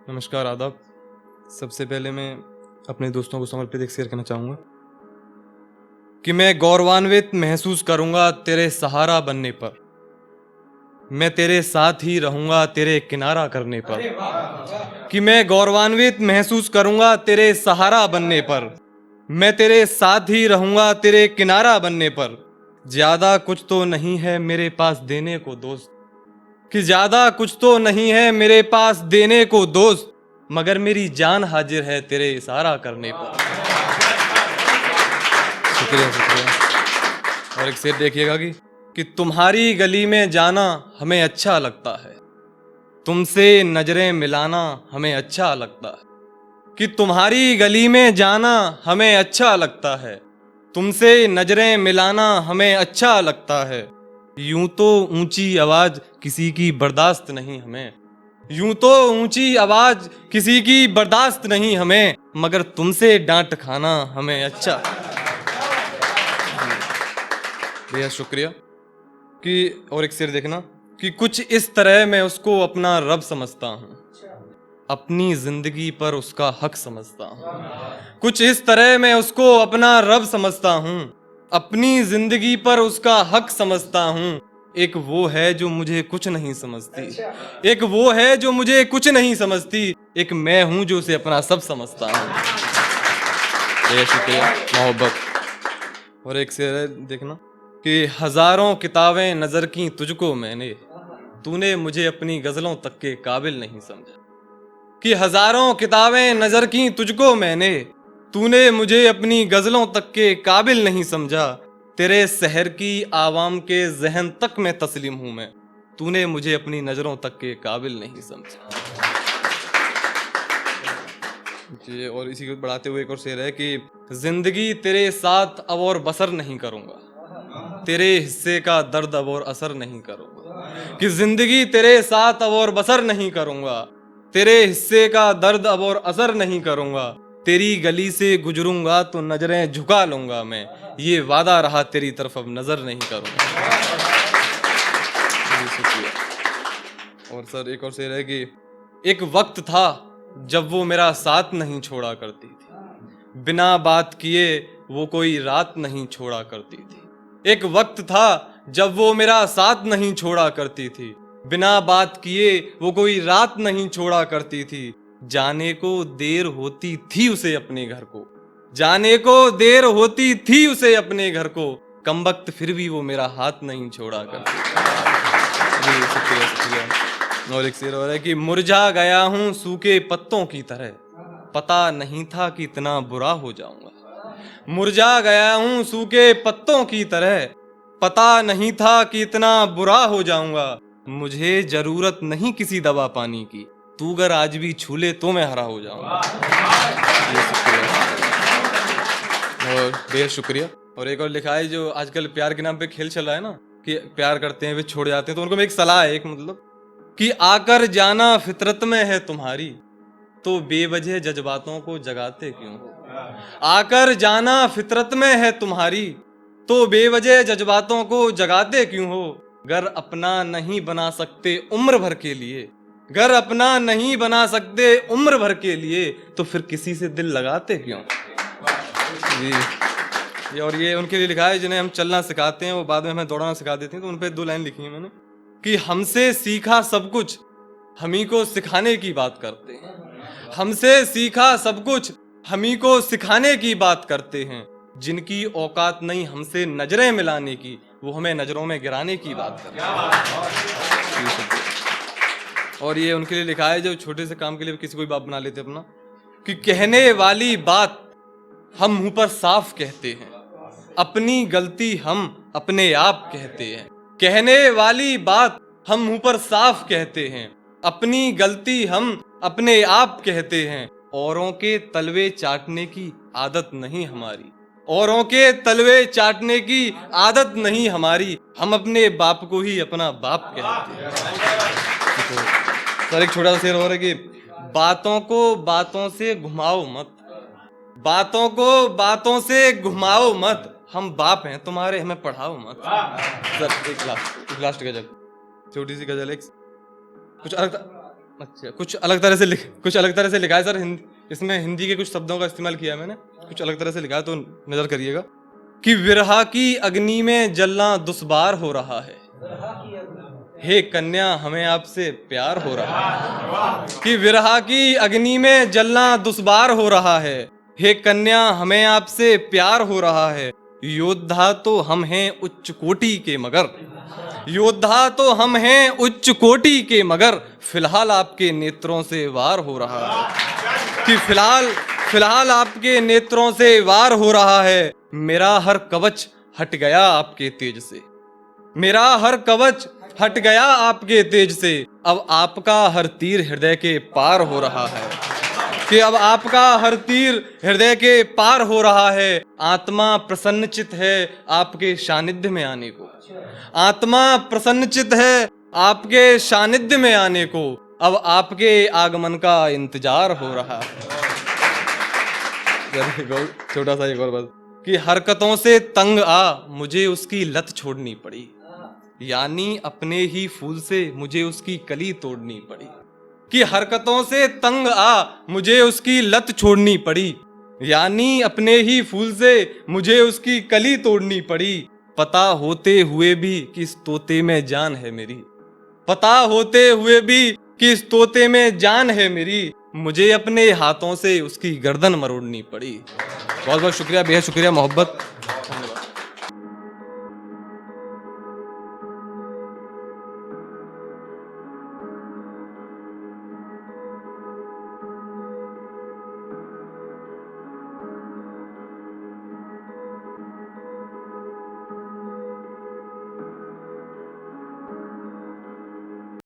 नमस्कार, आदाब। सबसे पहले मैं अपने दोस्तों को समर्पित एक शेर कहना चाहूँगा कि मैं गौरवान्वित महसूस करूँगा तेरे सहारा बनने पर। मैं तेरे साथ ही रहूँगा तेरे किनारा करने पर। कि मैं गौरवान्वित महसूस करूँगा तेरे सहारा बनने पर। मैं तेरे साथ ही रहूँगा तेरे किनारा बनने पर। ज़्यादा कुछ तो नहीं है मेरे पास देने को दोस्त, कि ज्यादा कुछ तो नहीं है मेरे पास देने को दोस्त, मगर मेरी जान हाजिर है तेरे इशारा करने पर। शुक्रिया शुक्रिया। और एक शेर देखिएगा कि तुम्हारी गली में जाना हमें अच्छा लगता है, तुमसे नजरें मिलाना हमें अच्छा लगता है। कि तुम्हारी गली में जाना हमें अच्छा लगता है, तुमसे नजरें मिलाना हमें अच्छा लगता है। यूं तो ऊंची आवाज किसी की बर्दाश्त नहीं हमें, यूं तो ऊंची आवाज किसी की बर्दाश्त नहीं हमें, मगर तुमसे डांट खाना हमें अच्छा। बेहद शुक्रिया। कि और एक शेर देखना कि कुछ इस तरह मैं उसको अपना रब समझता हूँ, अपनी जिंदगी पर उसका हक समझता हूँ। कुछ इस तरह मैं उसको अपना रब समझता हूँ, अपनी जिंदगी पर उसका हक समझता हूँ। एक वो है जो मुझे कुछ नहीं समझती, एक वो है जो मुझे कुछ नहीं समझती, एक मैं हूँ जो उसे अपना सब समझता हूँ। ये शुक्रिया, मोहब्बत। और एक शेर है देखना कि हजारों किताबें नजर की तुझको मैंने, तूने मुझे अपनी गजलों तक के काबिल नहीं समझा। कि हजारों किताबें नजर की तुझको मैंने, तूने मुझे अपनी गजलों तक के काबिल नहीं समझा। तेरे शहर की आवाम के जहन तक में तस्लीम हूं मैं, तूने मुझे अपनी नजरों तक के काबिल नहीं समझा। जी, और इसी को बढ़ाते हुए एक और शेर है कि जिंदगी तेरे साथ अब और बसर नहीं करूंगा, तेरे हिस्से का दर्द अब और असर नहीं करूंगा। कि जिंदगी तेरे साथ अब और बसर नहीं करूंगा, तेरे हिस्से का दर्द अब और असर नहीं करूंगा। तेरी गली से गुजरूंगा तो नजरें झुका लूंगा मैं, ये वादा रहा तेरी तरफ अब नजर नहीं करूंगा। जी, शुक्रिया। और सर एक और शेर है कि एक वक्त था जब वो मेरा साथ नहीं छोड़ा करती थी, बिना बात किए वो कोई रात नहीं छोड़ा करती थी। एक वक्त था जब वो मेरा साथ नहीं छोड़ा करती थी, बिना बात किए वो कोई रात नहीं छोड़ा करती थी। जाने को देर होती थी उसे अपने घर को, जाने को देर होती थी उसे अपने घर को, कम वक्त फिर भी वो मेरा हाथ नहीं छोड़ा करती थी। जी, शुक्रिया शुक्रिया। और एक शेर और है कि मुरझा गया हूँ सूखे पत्तों की तरह, पता नहीं था कि इतना बुरा हो जाऊंगा। मुरझा गया हूँ सूखे पत्तों की तरह, पता नहीं था कि इतना बुरा हो जाऊंगा। मुझे जरूरत नहीं किसी दवा पानी की, तू अगर आज भी छू ले तो मैं हरा हो जाऊंगा। ये शुक्रिया और बेहद शुक्रिया। और एक और लिखा है जो आजकल प्यार के नाम पे खेल चल रहा है ना, कि प्यार करते हैं वे छोड़ जाते हैं, तो उनको मैं एक सलाह है, एक मतलब कि आकर जाना फितरत में है तुम्हारी, तो बेवजह जज्बातों को जगाते क्यों हो। आकर जाना फितरत में है तुम्हारी, तो बेवजह जज्बातों को जगाते क्यों हो। घर अपना नहीं बना सकते उम्र भर के लिए, घर अपना नहीं बना सकते उम्र भर के लिए, तो फिर किसी से दिल लगाते क्यों। जी, ये और ये उनके लिए लिखा है जिन्हें हम चलना सिखाते हैं वो बाद में हमें दौड़ना सिखा देते हैं, तो उन पे 2 लाइन लिखी है मैंने कि हमसे सीखा सब कुछ हम ही को सिखाने की बात करते हैं, हमसे सीखा सब कुछ हम ही को सिखाने की बात करते हैं। जिनकी औकात नहीं हमसे नजरें मिलाने की, वो हमें नजरों में गिराने की बात करते हैं। और ये उनके लिए लिखा है जो छोटे से काम के लिए किसी को भी बाप बना लेते अपना, कि कहने वाली बात हम मुंह पर साफ कहते हैं, अपनी गलती हम अपने आप कहते हैं। कहने वाली बात हम मुंह पर साफ कहते हैं, अपनी गलती हम अपने आप कहते हैं। औरों के तलवे चाटने की आदत नहीं हमारी, औरों के तलवे चाटने की आदत नहीं हमारी, हम अपने बाप को ही अपना बाप कहते हैं। सर एक छोटा सा शेर और है कि बातों को बातों से घुमाओ मत, बातों को बातों से घुमाओ मत, हम बाप हैं तुम्हारे हमें पढ़ाओ मत। सर एक लास्ट गजल, छोटी सी गजल, एक कुछ अलग था। अच्छा, कुछ अलग तरह से लिखा है सर। इसमें हिंदी के कुछ शब्दों का इस्तेमाल किया है मैंने, कुछ अलग तरह से लिखा है, तो नजर करिएगा कि विरहा की अग्नि में जलना दुश्वार हो रहा है, हे कन्या हमें आपसे प्यार हो रहा है। कि विरहा की अग्नि में जलना दुश्वार हो रहा है, हे कन्या हमें आपसे प्यार हो रहा है। योद्धा तो हम हैं उच्च कोटि के मगर, योद्धा तो हम हैं उच्च कोटि के मगर, फिलहाल आपके नेत्रों से वार हो रहा है। कि फिलहाल आपके नेत्रों से वार हो रहा है। मेरा हर कवच हट गया आपके तेज से, मेरा हर कवच हट गया आपके तेज से, अब आपका हर तीर हृदय के पार हो रहा है। कि अब आपका हर तीर हृदय के पार हो रहा है। आत्मा प्रसन्नचित है आपके सानिध्य में आने को, आत्मा प्रसन्नचित है आपके सानिध्य में आने को, अब आपके आगमन का इंतजार हो रहा है। छोटा सा एक और बस, कि हरकतों से तंग आ मुझे उसकी लत छोड़नी पड़ी, यानी अपने ही फूल से मुझे उसकी कली तोड़नी पड़ी। कि हरकतों से तंग आ मुझे उसकी लत छोड़नी पड़ी, यानी अपने ही फूल से मुझे उसकी कली तोड़नी पड़ी। पता होते हुए भी कि इस तोते में जान है मेरी, पता होते हुए भी कि इस तोते में जान है मेरी, मुझे अपने हाथों से उसकी गर्दन मरोड़नी पड़ी। बहुत बहुत शुक्रिया, बेहद शुक्रिया, मोहब्बत।